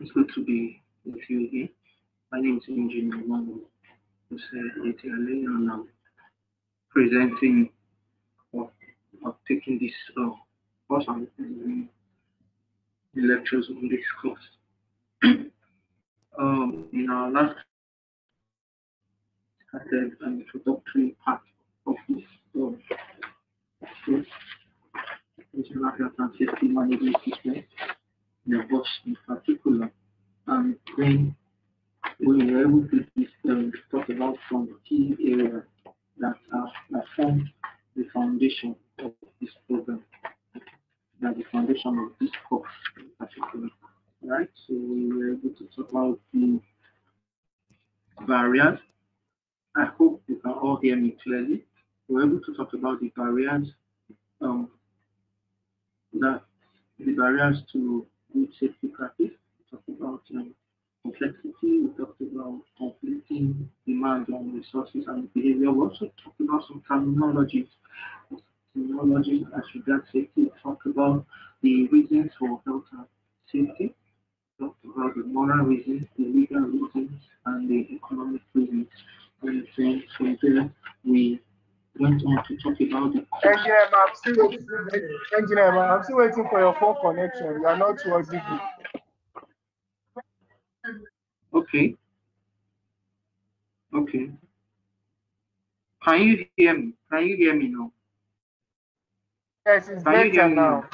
It's good to be with you here. My name is Engineer Mamo. And I'm presenting or, or taking this course on the lectures on this course. In our last class, started an introductory part of this course, international health and safety management system, Nebosh in particular. And then we were able to talk about some key areas that form the foundation of this program, that the foundation of this course in particular. Right? So we were able to talk about the barriers. I hope you can all hear me clearly. We were able to talk about the barriers, um, that the barriers to good safety practice. We talked about complexity. We talked about conflicting demand on resources and behavior. We also talked about some terminology as regards safety. We talked about the reasons for health and safety. We talked about the moral reasons, the legal reasons, and the economic reasons. And then from there, we went on to talk about the cost. Engineer, I'm still waiting for your phone connection. You are not audible. Okay, okay. Can you hear me? Can you hear me now? Yes, it's Can you hear better me now? now.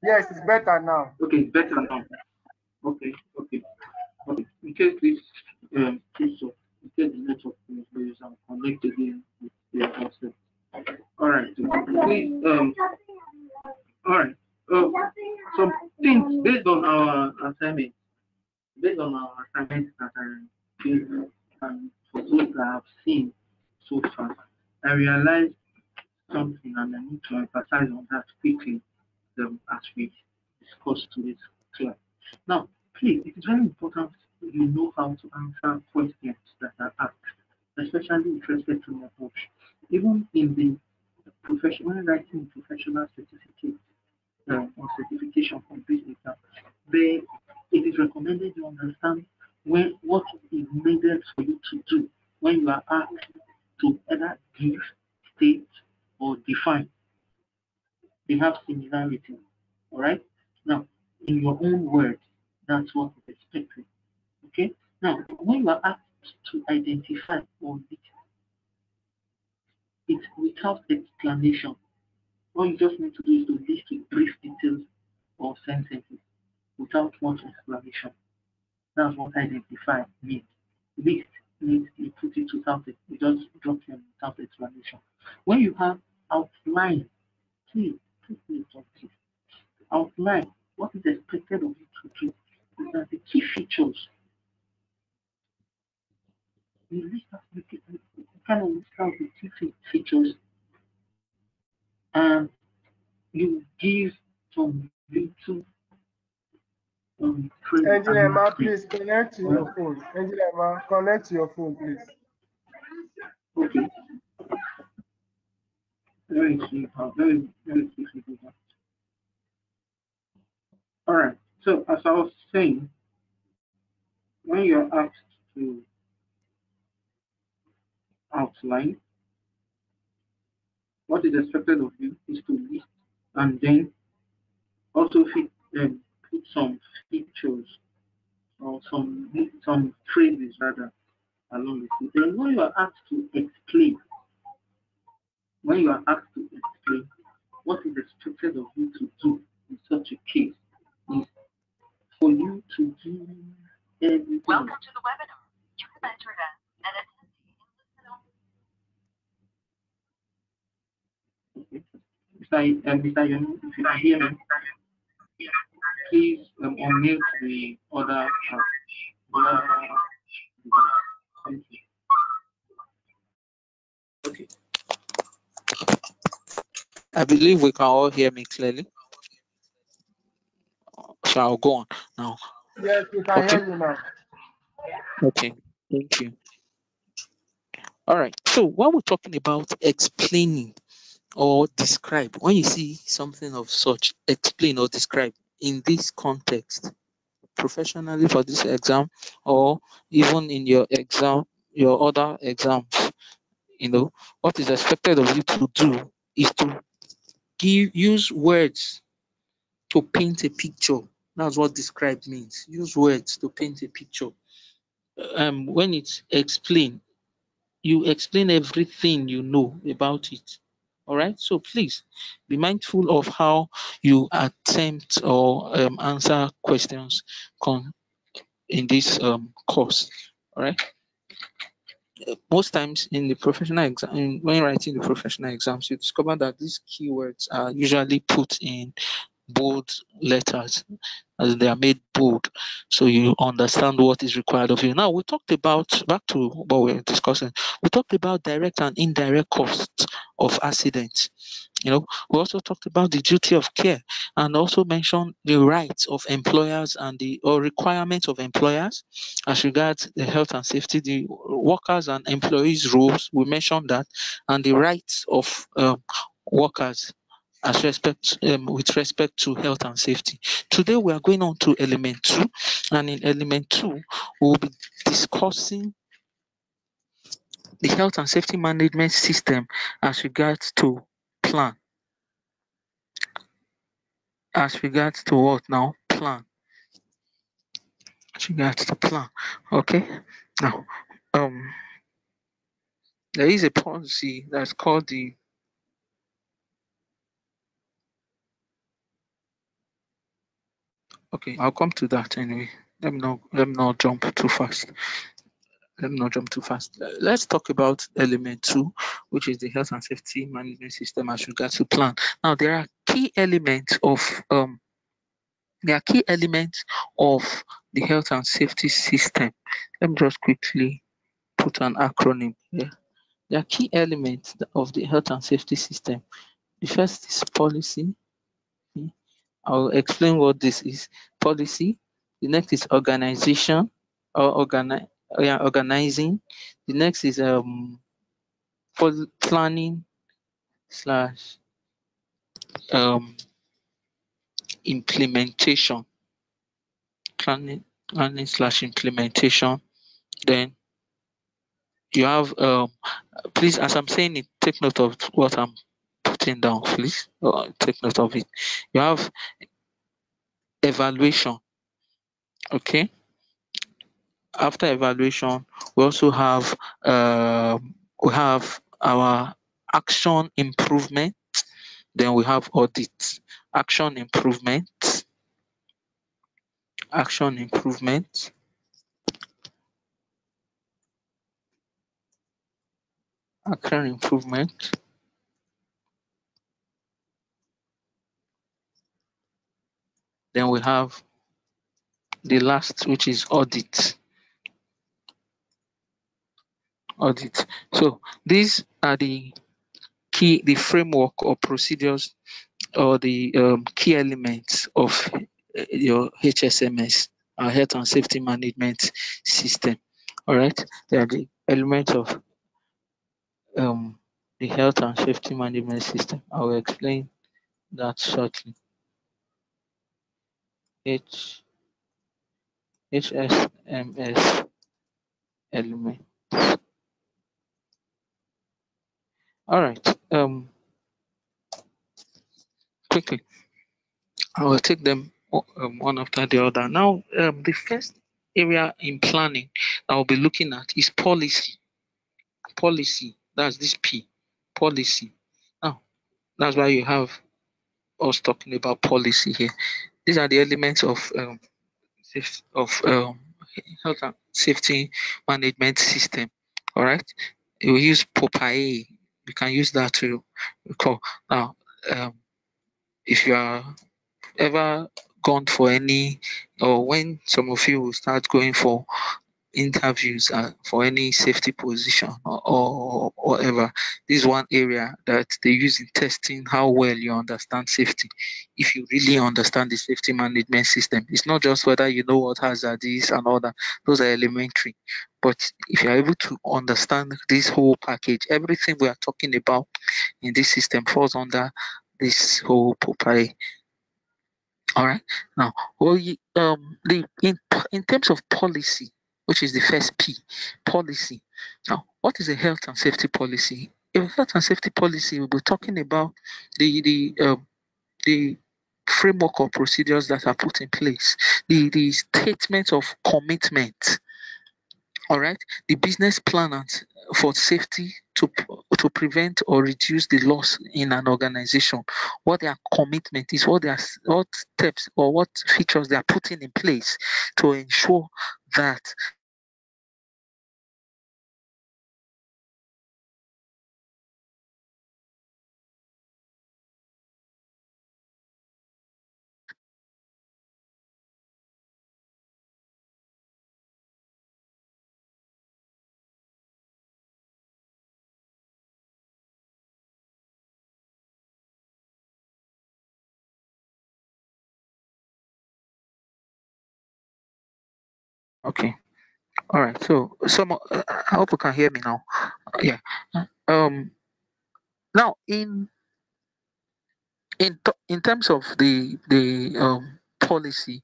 Yes, it's better now. Okay, it's better now. Okay, okay, okay. In case this in case the network is connected again with your headset. All right. Please, all right. Some things based on our assignments that I did, and for those that I have seen so far, I realized something and I need to emphasize on that quickly as we discuss today's class. Now, please, it is very important you know how to answer questions that are asked, especially with respect to your approach. Even in the professional writing professional certificate or certification from business, they, it is recommended you understand what is needed for you to do when you are asked to either give, state, or define. They have similarity. All right. Now, in your own words, that's what is expected. Okay. Now, when you are asked to identify or list it without explanation, all you just need to do is to list with brief details or sentences without much explanation. That's what identify means. List means you put it without it, you just drop them without explanation. When you have outline, please, please, please, outline what is expected of you to do. These are the key features. You list out you kind of list out the key features and you give some little credit Engineer, and history. please connect to Alright? your phone. Engineer, connect to your phone, please. Okay. Very quickly do that. Alright. So as I was saying, when you're asked to outline, what is expected of you is to list and then also put some features or some phrases rather along with it. Then when you are asked to explain what is expected of you to do in such a case is for you to give everything. Welcome to the webinar. You have entered an attendee. Mr. Yomi, if you can hear me, please unmute the other. Thank you. Okay. I believe we can all hear me clearly. So I'll go on now. Yes, we can hear you now. Okay, thank you. All right. So when we're talking about explaining or describe, when you see something of such, explain or describe in this context, professionally for this exam, or even in your exam, your other exams, what is expected of you to do is to use words to paint a picture. That's what describe means. Use words to paint a picture. When it's explain, you explain everything you know about it. All right. So please be mindful of how you attempt or answer questions in this course. All right. Most times in the professional exam, when writing the professional exams, you discover that these keywords are usually put in bold letters, as they are made bold, so you understand what is required of you. Now we talked about, back to what we we're discussing, we talked about direct and indirect costs of accidents. We also talked about the duty of care, and also mentioned the rights of employers and the or requirements of employers as regards the health and safety, the workers and employees roles. We mentioned that, and the rights of workers as respect with respect to health and safety. Today we are going on to element 2, and in element 2 we will be discussing the health and safety management system as regards to plan. As regards to what now? Plan. As regards to plan. Okay. Now, there is a policy that's called the. Okay, I'll come to that anyway. Let me not jump too fast. Let me not jump too fast. Let's talk about element 2, which is the health and safety management system as regards to plan. Now, there are key elements of the health and safety system. Let me just quickly put an acronym here. There are key elements of the health and safety system. The first is policy. I'll explain what this is. Policy. The next is organization or organizing. The next is planning slash um, implementation. Planning slash implementation. Then you have please, as I'm saying it, take note of what I'm putting down, please. Take note of it. You have evaluation. Okay. After evaluation, we also have our action improvement. Then we have audit. Action improvement. Action improvement. Action improvement. Then we have the last, which is audit. Audit. So these are the framework or procedures, or the key elements of your HSMS, health and safety management system. All right, they are the elements of um, the health and safety management system. I will explain that shortly. HSMS element. All right. Quickly, I will take them one after the other. Now, the first area in planning I will be looking at is policy. Policy. That's this P. Policy. Now, that's why you have us talking about policy here. These are the elements of health and safety management system. All right. We use POPAE. You can use that to recall. Now, if you are ever gone for any, or when some of you will start going for interviews for any safety position, or whatever, this is one area that they use in testing how well you understand safety. If you really understand the safety management system, it's not just whether you know what hazard is and all that, those are elementary, but if you're able to understand this whole package, everything we are talking about in this system falls under this whole POPAI. All right. Now, in terms of policy, which is the first P, policy. Now, what is a health and safety policy? A health and safety policy, we'll be talking about the framework or procedures that are put in place, the statement of commitment, all right, the business plan for safety to prevent or reduce the loss in an organization, what their commitment is, what steps or what features they are putting in place to ensure that okay, all right. So I hope you can hear me now. Yeah. Um. Now in terms of the policy,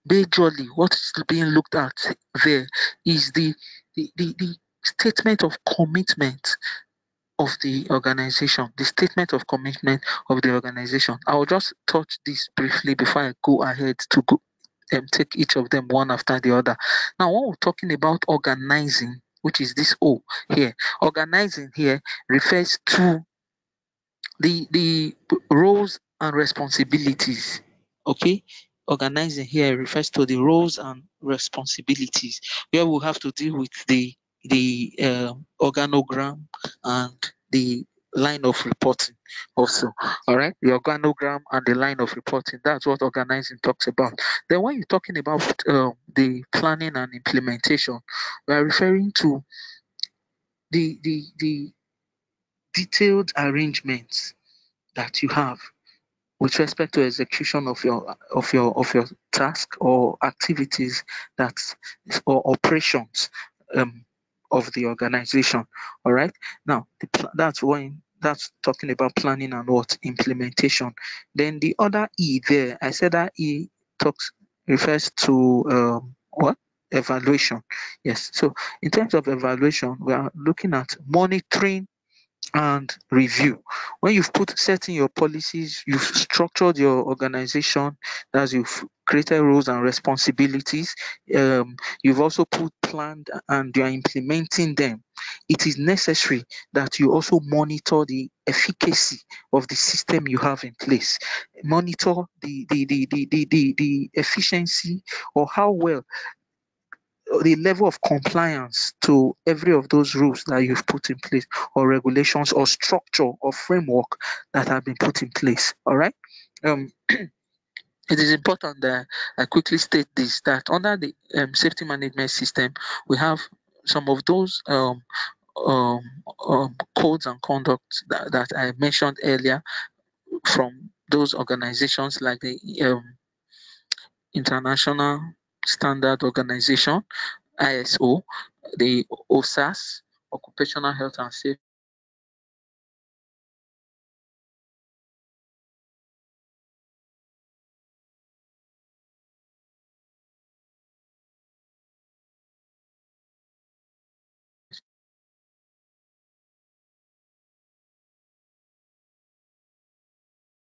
majorly what is being looked at there is the statement of commitment of the organization, the statement of commitment of the organization. I'll just touch this briefly before I go ahead to go take each of them one after the other. Now, when we're talking about organizing, which is this O here, organizing here refers to the roles and responsibilities. Okay, organizing here refers to the roles and responsibilities where we have to deal with the organogram and the line of reporting also. All right, the organogram and the line of reporting, that's what organizing talks about. Then when you're talking about the planning and implementation, we are referring to the detailed arrangements that you have with respect to execution of your task or activities that or operations um, of the organization. All right. Now that's talking about planning and what implementation. Then the other E there, I said that E talks refers to what evaluation. Yes. So in terms of evaluation, we are looking at monitoring and review. When you've put setting your policies, you've structured your organization, as you've created roles and responsibilities, you've also put planned and you're implementing them. It is necessary that you also monitor the efficacy of the system you have in place. Monitor the efficiency or how well the level of compliance to every of those rules that you've put in place or regulations or structure or framework that have been put in place. All right. Um, it is important that I quickly state this that under the safety management system, we have some of those codes and conduct that I mentioned earlier from those organizations like the International Standard Organization, ISO, the OSAS, Occupational Health and Safety,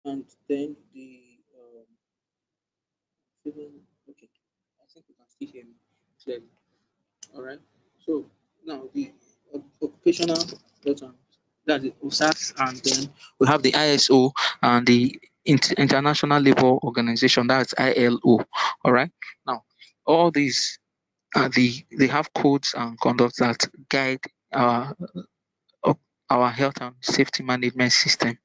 and then the civil. Okay, I think you can still hear me clearly. All right. So now the occupational health and that's the OSAS, and then we have the ISO and the International Labour Organization, that's ILO. All right. Now all these they have codes and conduct that guide our our health and safety management system,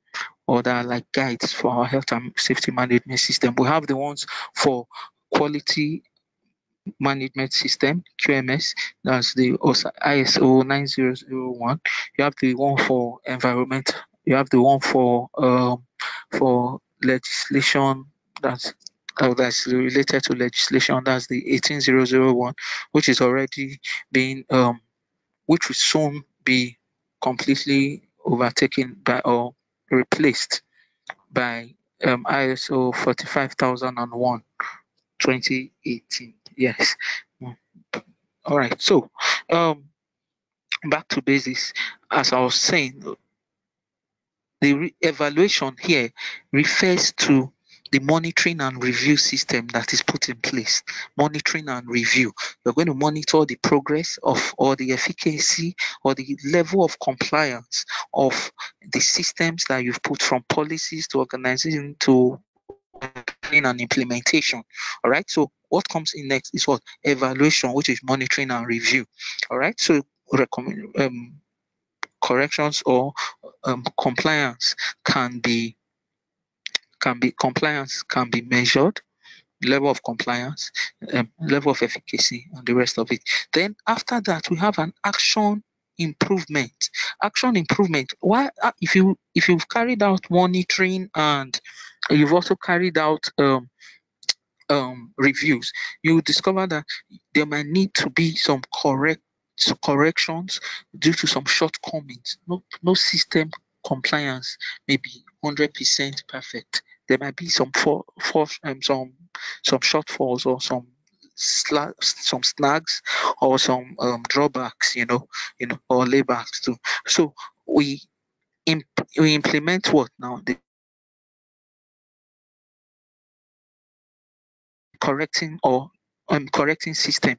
or that are like guides for our health and safety management system. We have the ones for quality management system, QMS, that's the ISO 9001. You have the one for environment, you have the one for legislation, that's that's related to legislation, that's the 18001, which is already being which will soon be completely overtaken by or replaced by ISO 45001 2018. Yes. Mm. All right. So, um, back to basics. As I was saying, the evaluation here refers to the monitoring and review system that is put in place. Monitoring and review. You're going to monitor the progress of or the efficacy or the level of compliance of the systems that you've put, from policies to organization to planning and implementation. All right. So what comes in next is what? Evaluation, which is monitoring and review. All right. So recommend corrections or compliance can be can be measured, level of compliance, level of efficacy, and the rest of it. Then after that, we have an action improvement. Action improvement. Why? If you've carried out monitoring and you've also carried out reviews, you will discover that there might need to be some corrections due to some shortcomings. No system compliance may be 100% perfect. There might be some shortfalls or some snags or some drawbacks, or laybacks too. So we we implement what now? The correcting system,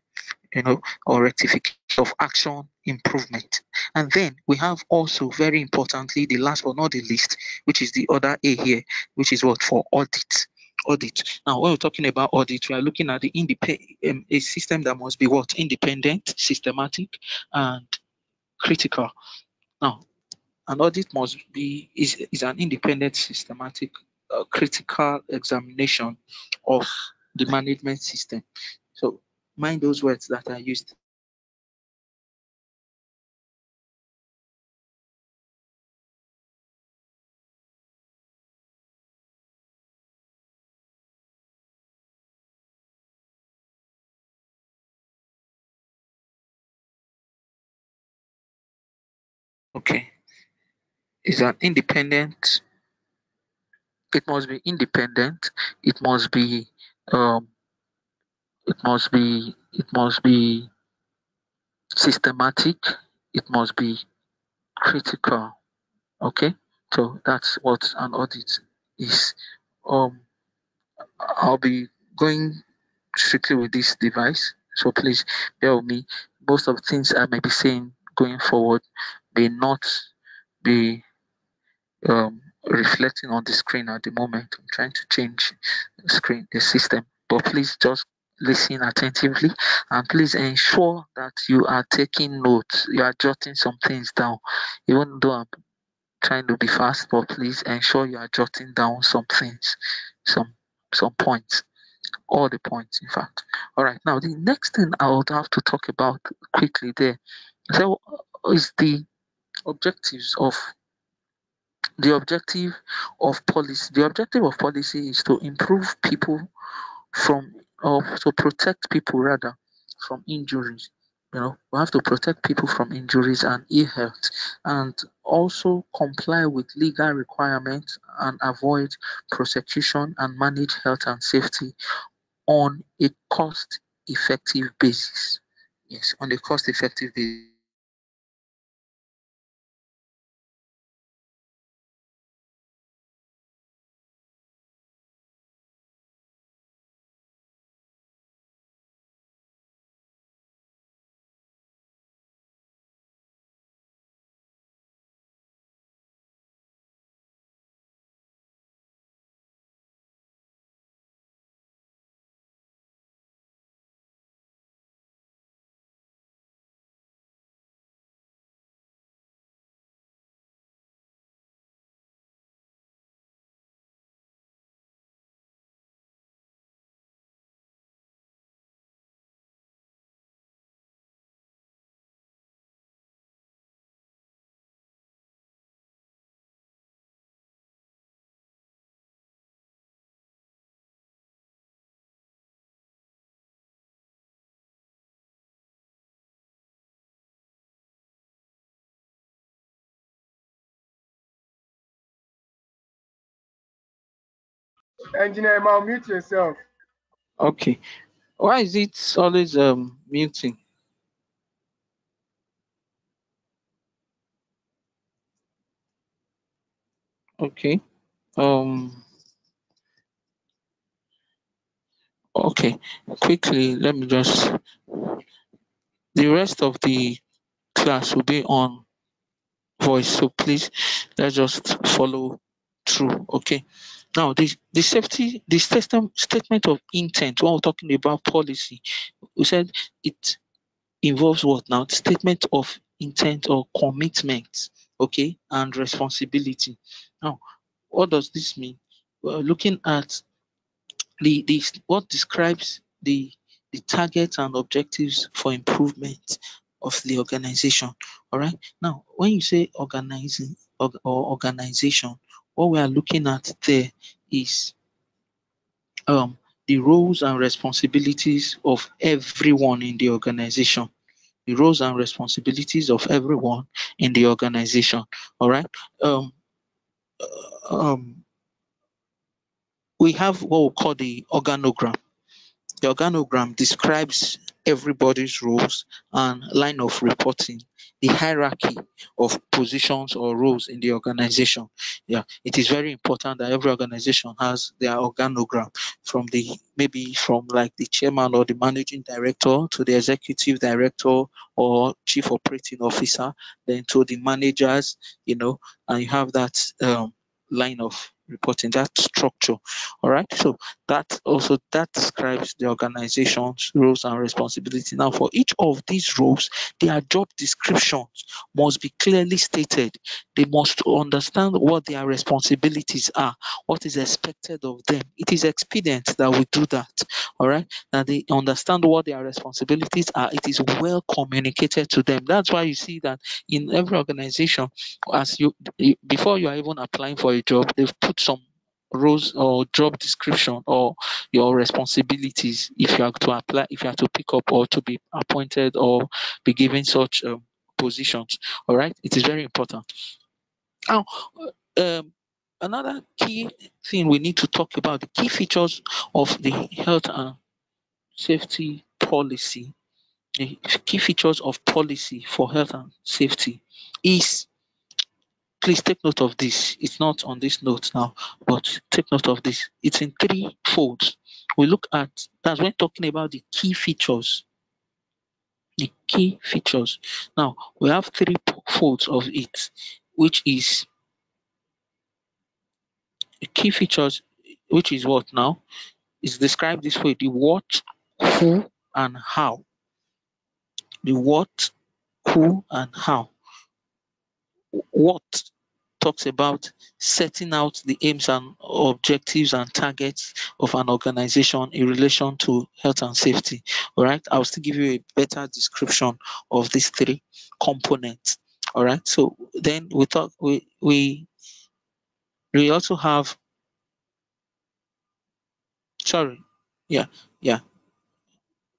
or rectification of action improvement. And then we have also, very importantly, the last but not the least, which is the other A here, which is what? For audit. Audit. Now, when we're talking about audit, we are looking at the a system that must be what? Independent, systematic, and critical. Now, an audit must be is an independent, systematic, critical examination of the management system. So mind those words that are used. Okay, is an independent. It must be independent. It must be. Um, it must be systematic. It must be critical. Okay, so that's what an audit is. Um, I'll be going strictly with this device. So please bear with me. Most of the things I may be saying going forward may not be reflecting on the screen at the moment. I'm trying to change the system. But please just listen attentively, and please ensure that you are taking notes. You are jotting some things down. Even though I'm trying to be fast, but please ensure you are jotting down some things, some some points, all the points in fact. All right, now the next thing I would have to talk about quickly there, so is objectives of the objective of policy is to improve people from, or to protect people rather, from injuries. We have to protect people from injuries and ill health, and also comply with legal requirements and avoid prosecution and manage health and safety on a cost effective basis. Yes, on a cost effective basis. Engineer, man, mute yourself. Okay. Why is it always muting? Okay. Um. Okay. Quickly, let me just. The rest of the class will be on voice, so please let's just follow through. Okay. Now, the safety, the statement of intent. When we're talking about policy, we said it involves what now? Statement of intent or commitment, okay, and responsibility. Now, what does this mean? We're looking at the what describes the targets and objectives for improvement of the organization. All right. Now, when you say organizing or organization, what we are looking at there is the roles and responsibilities of everyone in the organization, the roles and responsibilities of everyone in the organization. All right. Um, um, we have what we call the organogram. The organogram describes everybody's roles and line of reporting, the hierarchy of positions or roles in the organization. Yeah, it is very important that every organization has their organogram from the maybe from like the chairman or the managing director to the executive director or chief operating officer, then to the managers, and you have that line of reporting, that structure. All right. So that describes the organization's roles and responsibility. Now, for each of these roles, their job descriptions must be clearly stated. They must understand what their responsibilities are, what is expected of them. It is expedient that we do that. All right, that they understand what their responsibilities are. It is well communicated to them. That's why you see that in every organization, before you are even applying for a job, they've put some roles or job description or your responsibilities if you have to apply, if you have to pick up or to be appointed or be given such positions. All right, it is very important. Now, um, another key thing we need to talk about, the key features of the health and safety policy. The key features of policy for health and safety is, please take note of this. It's not on this note now, but take note of this. It's in three folds. We look at, that's when talking about the key features. The key features. Now we have three folds of it, which is the key features, which is what now? Is described this way: the what, who, and how. The what, who, and how. What talks about setting out the aims and objectives and targets of an organization in relation to health and safety. All right, I'll still give you a better description of these three components. All right, so then we also have, sorry, yeah, yeah,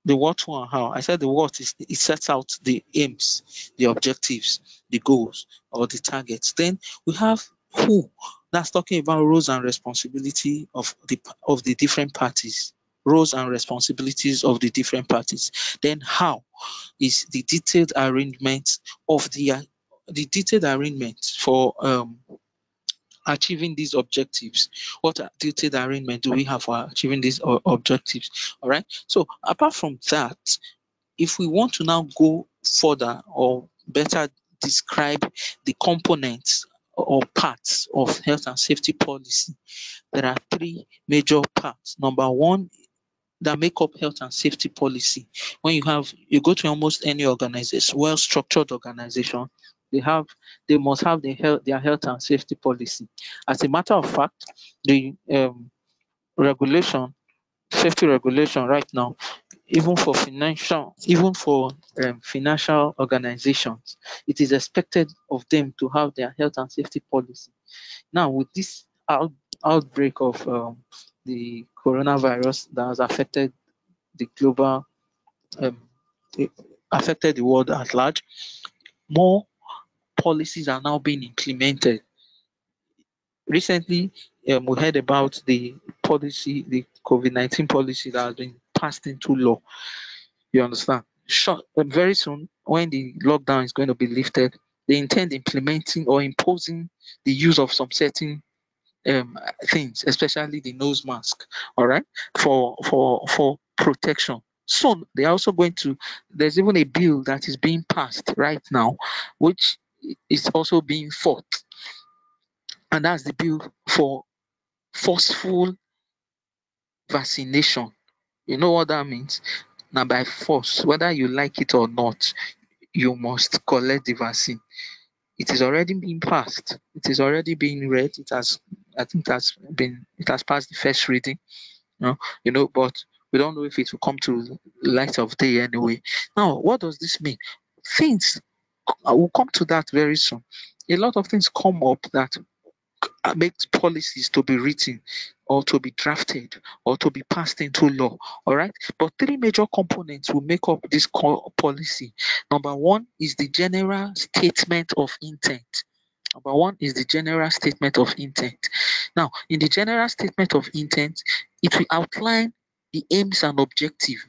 the what, who, and how. I said the what is it sets out the aims, the objectives, the goals, or the targets. Then we have who. That's talking about roles and responsibility of the different parties. Roles and responsibilities of the different parties. Then how is the detailed arrangement for achieving these objectives. What detailed arrangement do we have for achieving these objectives? All right. So apart from that, if we want to now go further or better describe the components or parts of health and safety policy, there are three major parts. Number one, that make up health and safety policy. When you go to almost any organization, well structured organization, they have they must have their health and safety policy. As a matter of fact, the regulation safety regulation right now, even for financial organizations, it is expected of them to have their health and safety policy. Now, with this outbreak of the coronavirus that has the global um, affected the world at large, more policies are now being implemented recently we heard about the policy, the COVID-19 policy that has been passed into law. You understand? Short, very soon, when the lockdown is going to be lifted, they intend implementing or imposing the use of some certain things, especially the nose mask, all right, for protection. Soon, they're also going to. There's even a bill that is being passed right now, which is also being fought, and that's the bill for forceful vaccination. You know what that means? Now, by force, whether you like it or not, you must collect the vaccine. It is already being passed. It is already being read. It has, I think, it has passed the first reading. But we don't know if it will come to light of day anyway. Now, what does this mean? Things will come to that very soon. A lot of things come up that makes policies to be written or to be drafted or to be passed into law. All right. But three major components will make up this policy. Number one is the general statement of intent. Number one is the general statement of intent. Now, in the general statement of intent, it will outline the aims and objective.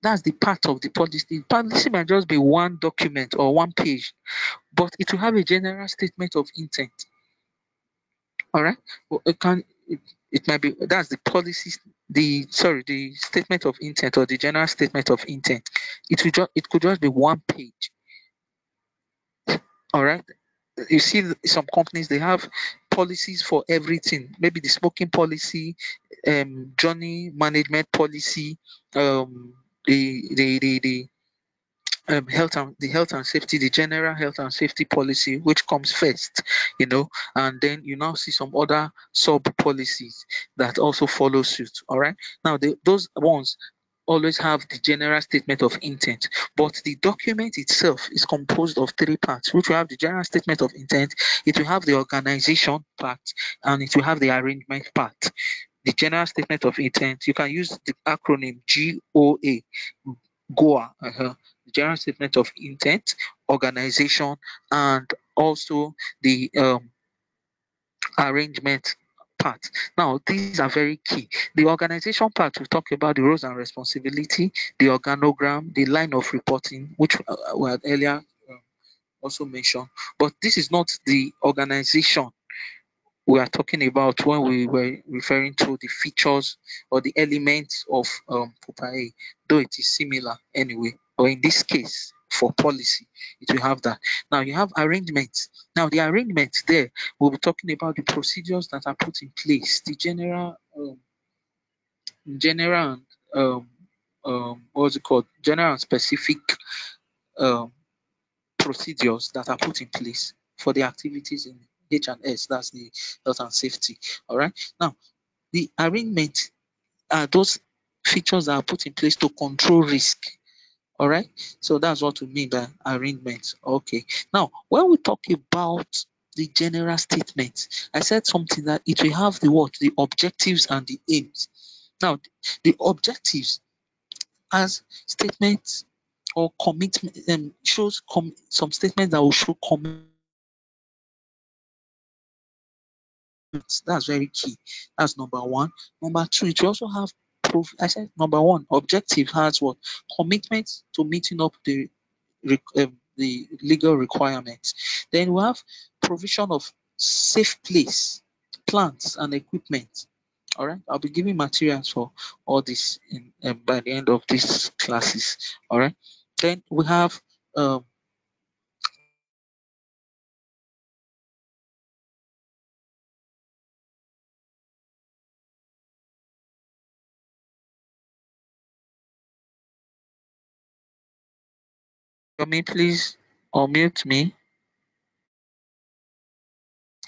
That's the part of the policy. The policy might just be one document or one page, but it will have a general statement of intent. All right. Well, it might be that's the policy, the statement of intent or the general statement of intent. It could just be one page. All right. You see, some companies they have policies for everything. Maybe the smoking policy, journey management policy, the health and safety, the general health and safety policy, which comes first, and then you now see some other sub policies that also follow suit. All right. Now, those ones always have the general statement of intent, but the document itself is composed of three parts, which will have the general statement of intent, it will have the organization part, and it will have the arrangement part. The general statement of intent, you can use the acronym GOA, GOA, the general statement of intent, organization, and also the arrangement part. Now, these are very key. The organization part will talk about the roles and responsibility, the organogram, the line of reporting, which we had earlier also mentioned. But this is not the organization we are talking about when we were referring to the features or the elements of Pupae, though it is similar anyway. Or in this case, for policy, it will have that. Now you have arrangements. Now the arrangements there, we'll be talking about the procedures that are put in place, the general, um, what's it called? General and specific um, procedures that are put in place for the activities in H&S, that's the health and safety. All right. Now, the arrangement are those features that are put in place to control risk. All right. So that's what we mean by arrangement. Okay. Now, when we talk about the general statement, I said something that it will have the what? The objectives and the aims. Now, the objectives as statements or commitment shows some statements that will show that's very key. That's number one. Number two, it will also have proof. I said number one, objective has what? Commitment to meeting up the legal requirements. Then we have provision of safe place, plants and equipment. All right, I'll be giving materials for all this by the end of these classes. All right, then we have um, Yomi, please unmute me.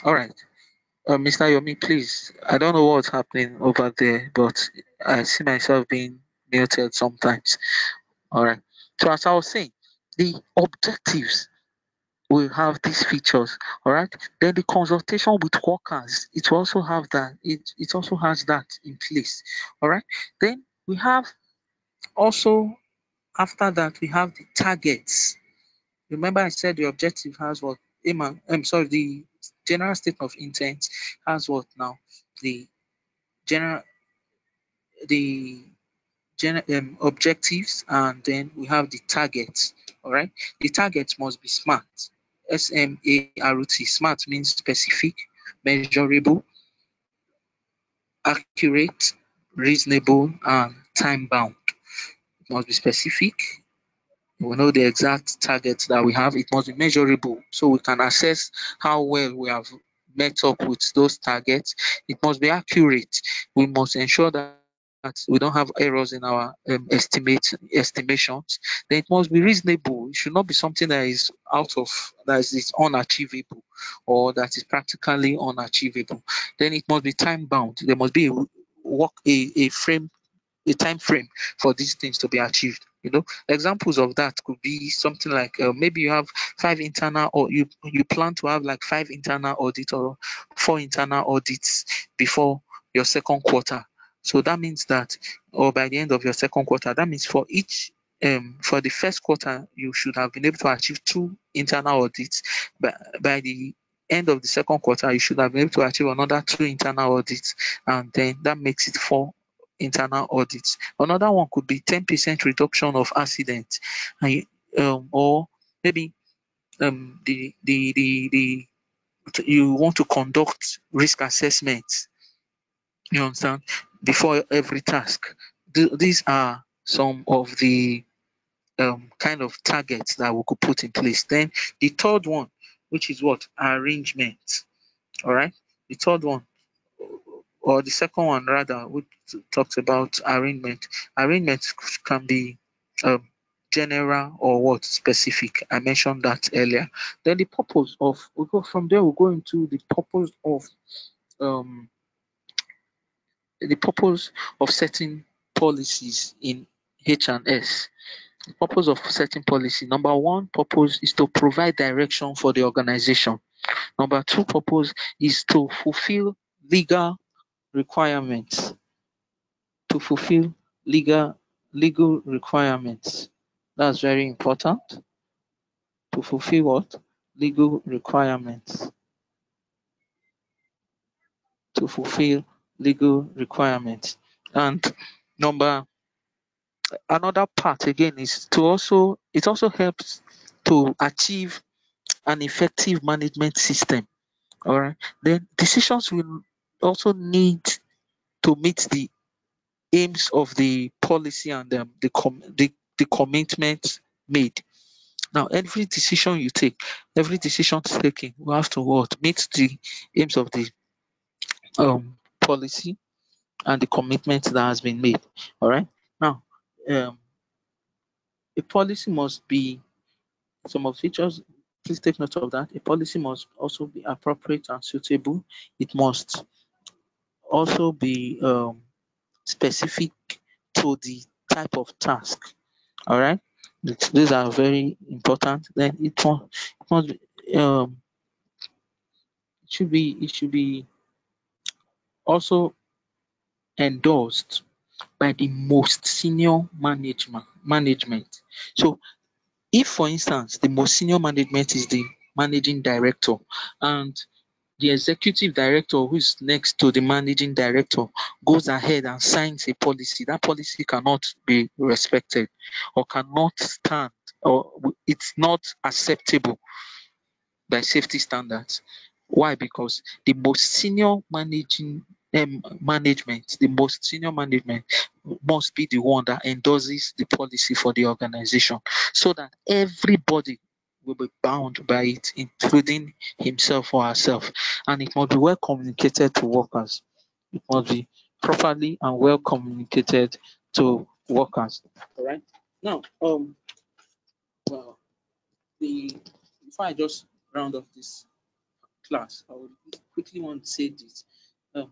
All right. Mr. Yomi, please. I don't know what's happening over there, but I see myself being muted sometimes. All right. So as I was saying, the objectives will have these features. All right. Then the consultation with workers, it will also have that. It also has that in place. All right. Then we have also after that we have the targets. Remember, I said the objective has what? I'm sorry. general statement of intent has what now? The general the objectives, and then we have the targets. All right, the targets must be SMART. SMART. Smart means specific, measurable, accurate, reasonable, and time bound. It must be specific. We know the exact targets that we have. It must be measurable so we can assess how well we have met up with those targets. It must be accurate. We must ensure that we don't have errors in our estimations. Then it must be reasonable. It should not be something that is out of that is unachievable or that is practically unachievable. Then it must be time bound. There must be a time frame for these things to be achieved. Examples of that could be something like maybe you have five internal, or you plan to have like five internal audits or four internal audits before your second quarter. So that means that, or by the end of your second quarter, that means for the first quarter, you should have been able to achieve two internal audits. But by the end of the second quarter, you should have been able to achieve another two internal audits, and then that makes it four internal audits. Another one could be 10% reduction of accidents, or maybe the you want to conduct risk assessments. You understand? Before every task. These are some of the kind of targets that we could put in place. Then the third one, which is what? Arrangement. All right. The third one, or the second one rather, which talks about arrangement. Arrangement can be um, general or what specific. I mentioned that earlier. Then the purpose of we go from there. We go into um, the purpose of setting policies in H&S. The purpose of setting policy. Number one purpose is to provide direction for the organization. Number two purpose is to fulfill legal requirements. To fulfill legal requirements. That's very important. To fulfill what? Legal requirements. To fulfill legal requirements. And number another part again is to also it also helps to achieve an effective management system. All right. Then decisions will also need to meet the aims of the policy and the commitment made. Now, every decision taken will have to what meet the aims of the policy and the commitment that has been made. All right. Now, um, a policy must be some of features. Please take note of that. A policy must also be appropriate and suitable. It must also be specific to the type of task. All right. These are very important. Then it must it should be also endorsed by the most senior management. So if for instance the most senior management is the managing director, and the executive director who is next to the managing director goes ahead and signs a policy, that policy cannot be respected or cannot stand, or it's not acceptable by safety standards. Why? Because the most senior the most senior management must be the one that endorses the policy for the organization, so that everybody will be bound by it, including himself or herself. And it must be well communicated to workers. It must be properly and well communicated to workers. All right. Now, well, the before I just round up this class, I would quickly want to say this. And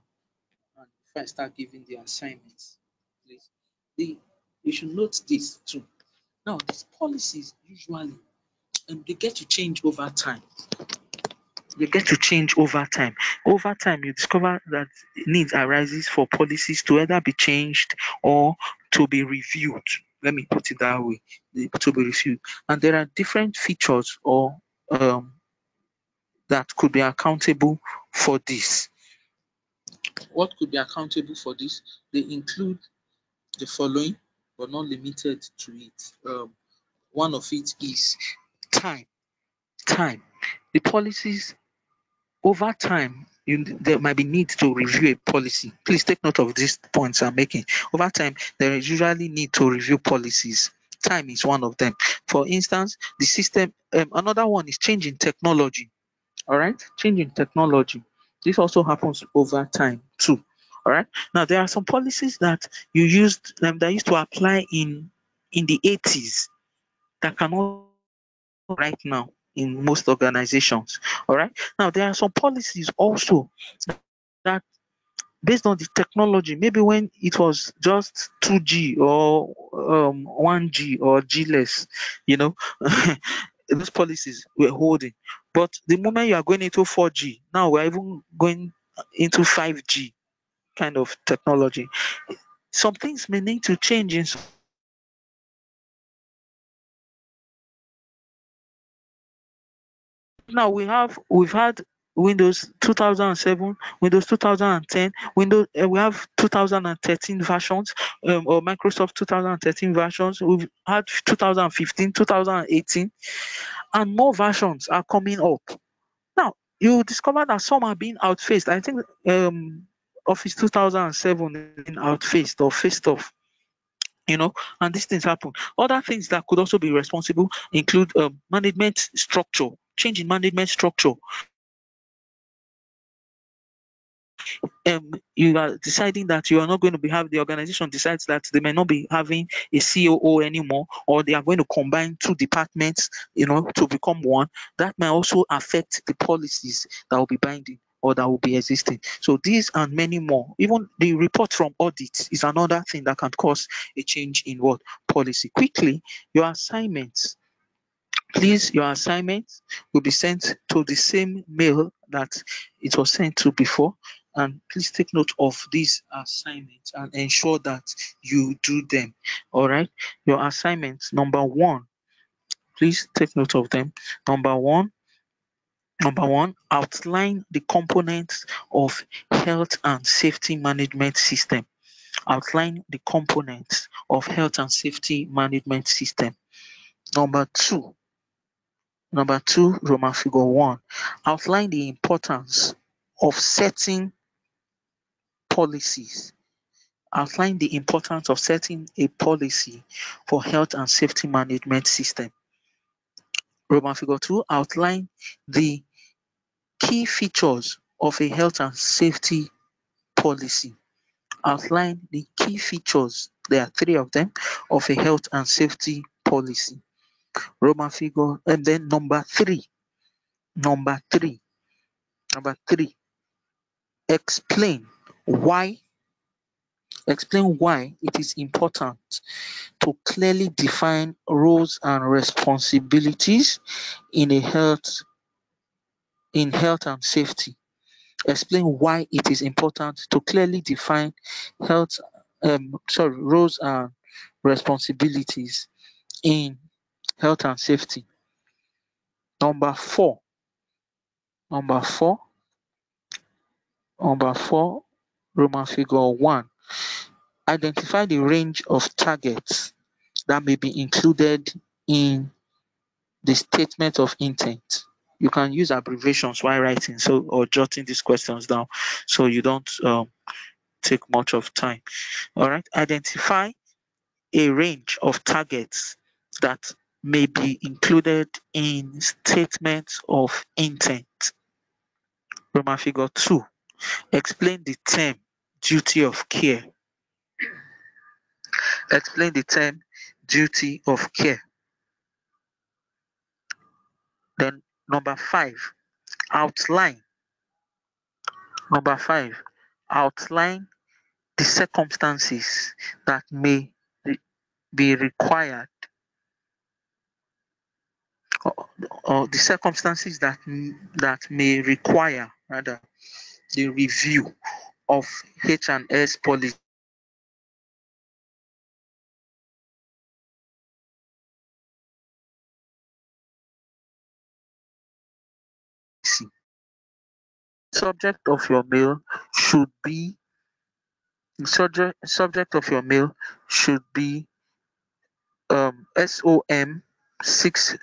before I start giving the assignments, please, the you should note this too. Now, these policies usually they get to change over time. They get to change over time. Over time, you discover that needs arises for policies to either be changed or to be reviewed. Let me put it that way, to be reviewed. And there are different features or that could be accountable for this. What could be accountable for this? They include the following, but not limited to it. One of it is time. Time. The policies over time, there might be need to review a policy. Please take note of these points I'm making. Over time, there is usually need to review policies. Time is one of them. For instance, the system, another one is changing technology. All right, changing technology. This also happens over time too. All right. Now there are some policies that you used that used to apply in the 80s that cannot right now in most organizations. All right. Now there are some policies also that based on the technology, maybe when it was just 2G or 1G or G less, you know, those policies were holding. But the moment you are going into 4G, now we're even going into 5G kind of technology. Some things may need to change in some now we've had Windows 2007, Windows 2010, Windows we have 2013 versions, or Microsoft 2013 versions. We've had 2015, 2018, and more versions are coming up. Now you discover that some are being outfaced. I think Office 2007 is being outfaced or faced off. And these things happen. Other things that could also be responsible include management structure, change in management structure. You are deciding that you are not going to be have the organization decides that they may not be having a COO anymore, or they are going to combine two departments, to become one. That may also affect the policies that will be binding or that will be existing. So these and many more. Even the report from audits is another thing that can cause a change in what policy. Quickly, your assignments. Please, your assignment will be sent to the same mail that it was sent to before. And please take note of these assignments and ensure that you do them. All right. Your assignments, number one, please take note of them. Number one, outline the components of health and safety management system. Outline the components of health and safety management system. Number two, Roman figure 1, outline the importance of setting policies. Outline the importance of setting a policy for health and safety management system. Roman figure 2, outline the key features of a health and safety policy. Outline the key features, there are three of them, of a health and safety policy. Roman figure, and then number three, number three, number three, explain why it is important to clearly define roles and responsibilities in health and safety. Explain why it is important to clearly define roles and responsibilities in health and safety. Number four, number four, number four, Roman figure 1. Identify the range of targets that may be included in the statement of intent. You can use abbreviations while writing, or jotting these questions down, so you don't take much of time. All right. Identify a range of targets that may be included in statements of intent. Roman figure 2. Explain the term duty of care. Explain the term duty of care. Then number 5, outline. Number 5, outline the circumstances that may be required, or the circumstances that may require rather the review of H&S policy. subject of your mail should be subject of your mail should be SOM 60,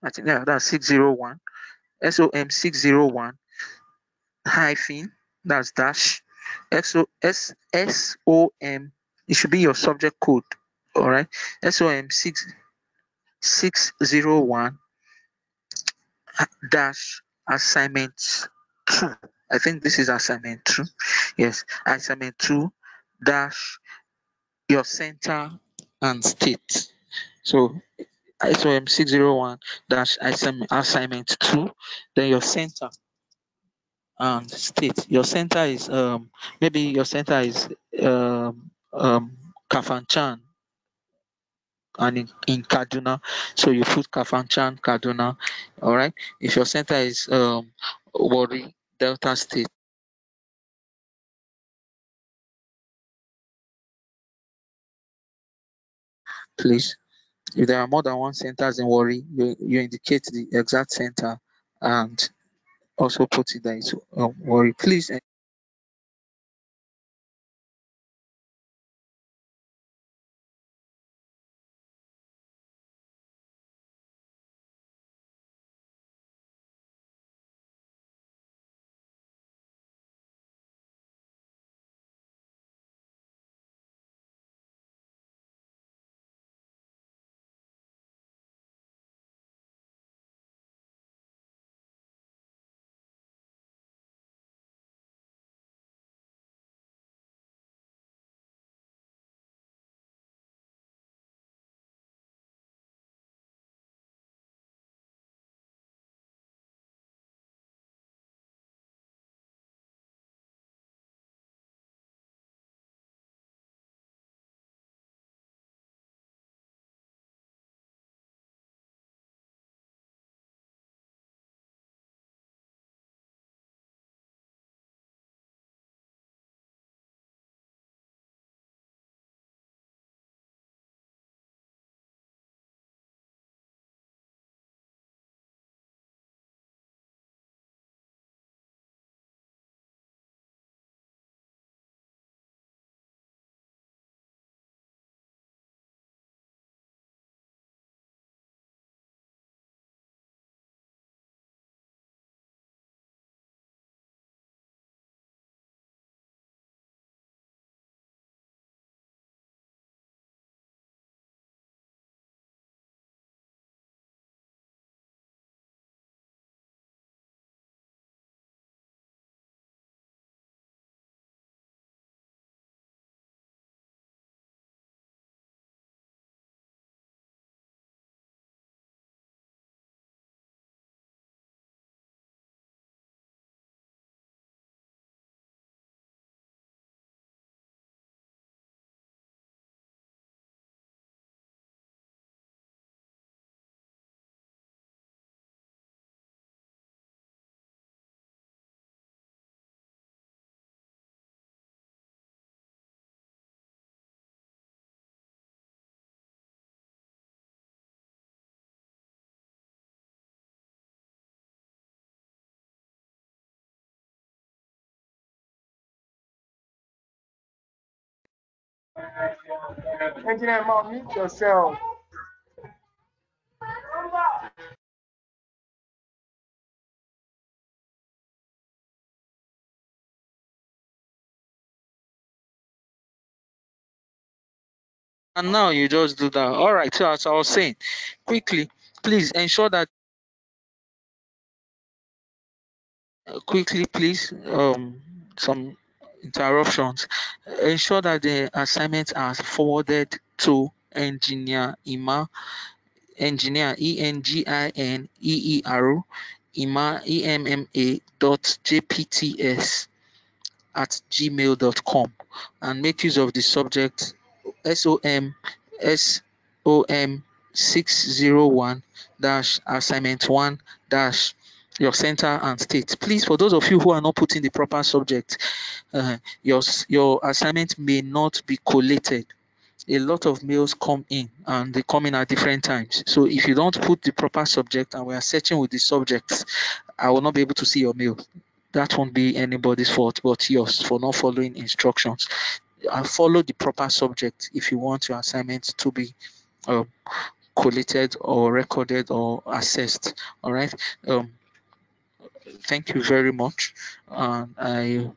I think, yeah, that's 601, SOM 601 hyphen, that's dash, SOM, it should be your subject code. All right, SOM 601 dash assignment 2. I think this is assignment 2. Yes, assignment 2 dash your center and state. So SOM 601 dash assignment 2, then your center and state. Your center is maybe your center is Kafanchan and in Kaduna. So you put Kafanchan, Kaduna. All right. If your center is Warri, Delta State, please. If there are more than one centers in Warri, you indicate the exact center and also put it there. It's Warri. Please. Engineer Mom, mute yourself. And now you just do that. All right. So as I was saying, quickly, please ensure that quickly, please. Some interruptions. Ensure that the assignments are forwarded to engineer ENGINEER EMMA dot JPTS at gmail.com and make use of the subject SOM SOM 601 dash assignment 1 dash your center and state. Please, for those of you who are not putting the proper subject, your assignment may not be collated. A lot of mails come in and they come in at different times. So if you don't put the proper subject and we are searching with the subjects, I will not be able to see your mail. that won't be anybody's fault but yours for not following instructions. Follow the proper subject if you want your assignment to be um, collated or recorded or assessed. All right. Um, thank you very much. And I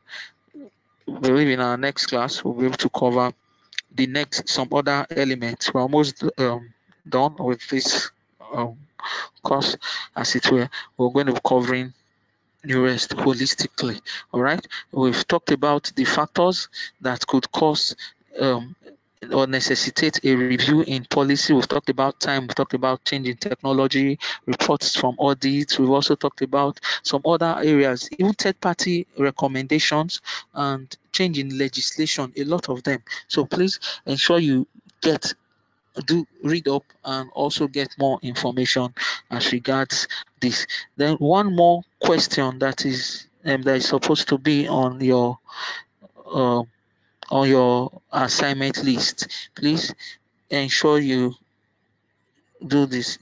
believe in our next class we'll be able to cover the next some other elements. We're almost done with this um, course, as it were. We're going to be covering neurest holistically. All right, we've talked about the factors that could cause um, or necessitate a review in policy. We've talked about time, we've talked about change in technology, reports from audits. We've also talked about some other areas, even third party recommendations and change in legislation, a lot of them. So please ensure you get do read up and also get more information as regards this. Then one more question that is supposed to be uh, on your assignment list. Please ensure you do this.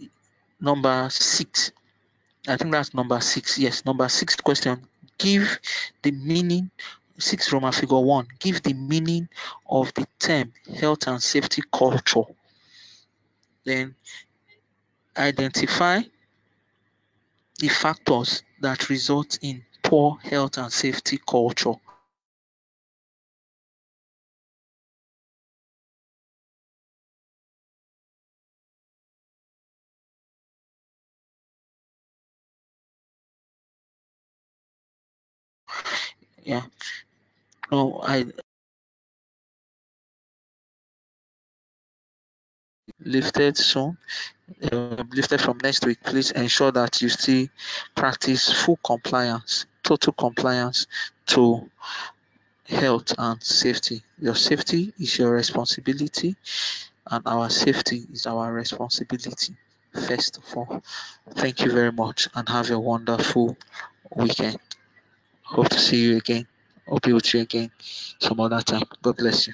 Number 6. I think that's number 6. Yes, number 6 question. Give the meaning. 6 Roman figure 1. Give the meaning of the term health and safety culture. Then identify the factors that result in poor health and safety culture. Yeah, no, I lifted soon, lifted from next week. Please ensure that you still practice full compliance, total compliance to health and safety. Your safety is your responsibility, and our safety is our responsibility. First of all, thank you very much and have a wonderful weekend. Hope to see you again. Hope be with you again some other time. God bless you.